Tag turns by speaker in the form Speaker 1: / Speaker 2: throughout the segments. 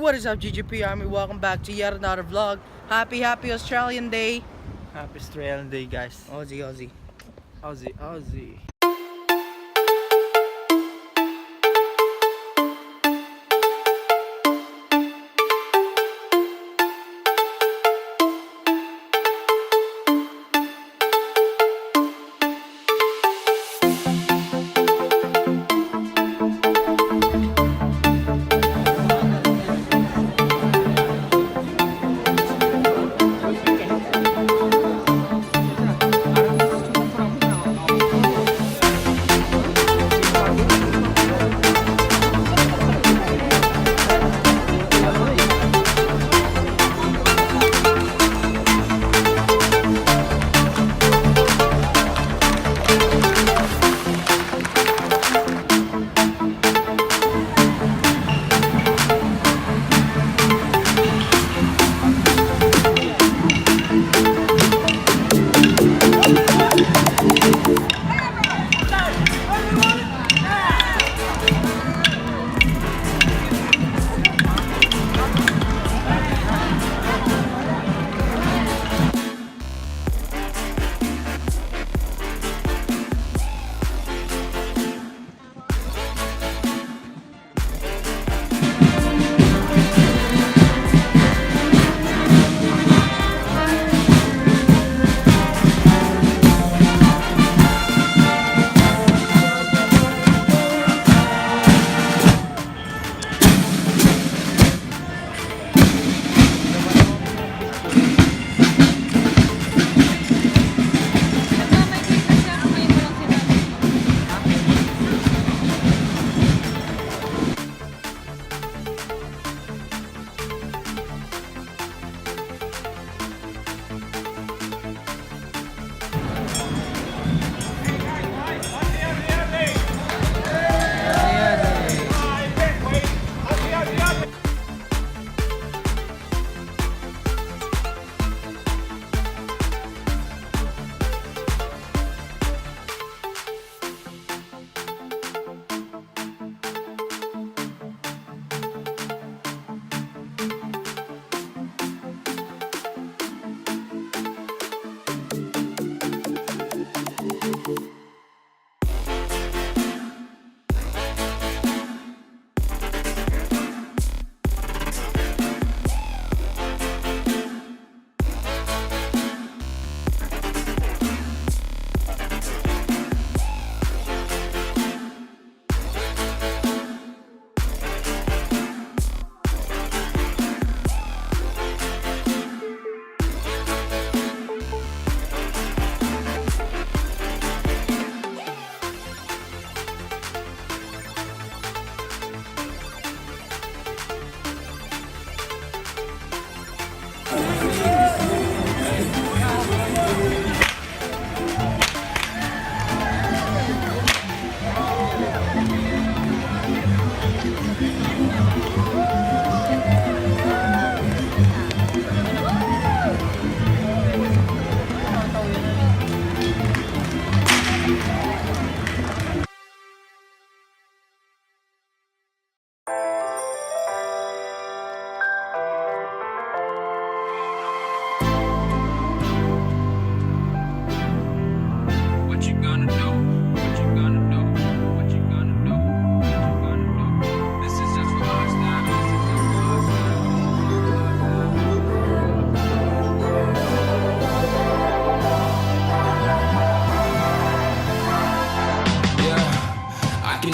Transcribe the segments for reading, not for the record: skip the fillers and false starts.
Speaker 1: What is up, GGP Army? Welcome back to yet another vlog. Happy Australian Day.
Speaker 2: Happy Australian Day, guys.
Speaker 1: Aussie.
Speaker 2: Aussie.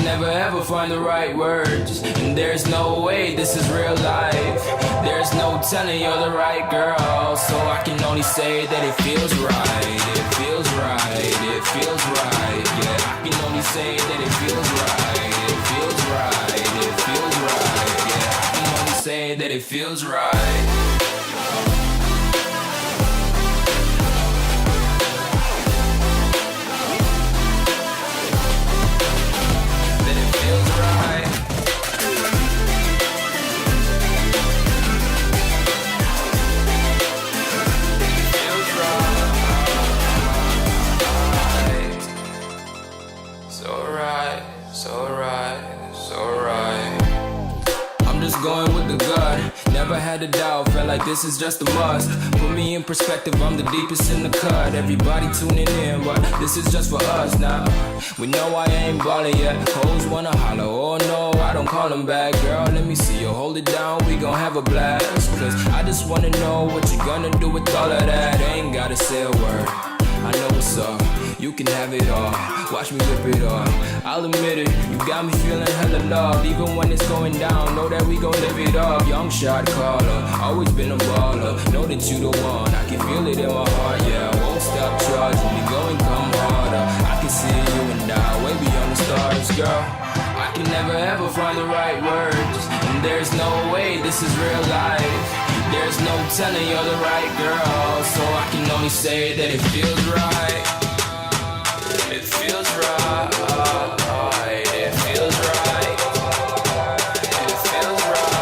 Speaker 3: Never ever find the right words, and there's no way this is real life. There's no telling you're the right girl, so I can only say that it feels right. It feels right, it feels right. Yeah, I can only say that it feels right. It feels right, it feels right. Yeah, I can only say that it feels right. Going with the gut, Never had a doubt, felt like this is just a must. Put me in perspective, I'm the deepest in the cut. Everybody tuning in, but this is just for us now. We know I ain't ballin' yet. Hoes wanna holler, oh no, I don't call them back. Girl, let me see you hold it down, we gon' have a blast. Cause I just wanna know what you gonna do with all of that. Ain't gotta say a word, I know what's up. You can have it all, watch me rip it off. I'll admit it, you got me feeling hella loved. Even when it's going down, know that we gon' live it up. Young shot caller, always been a baller. Know that you the one, I can feel it in my heart. Yeah, I won't stop charging, we going come harder. I can see you and I, way beyond the stars, girl. I can never ever find the right words, and there's no way this is real life. There's no telling you're the right girl, so I can only say that it feels right. It feels right. It feels right. It feels right.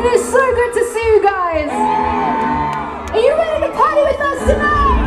Speaker 4: It is so good to see you guys. Are you ready to party with us tonight?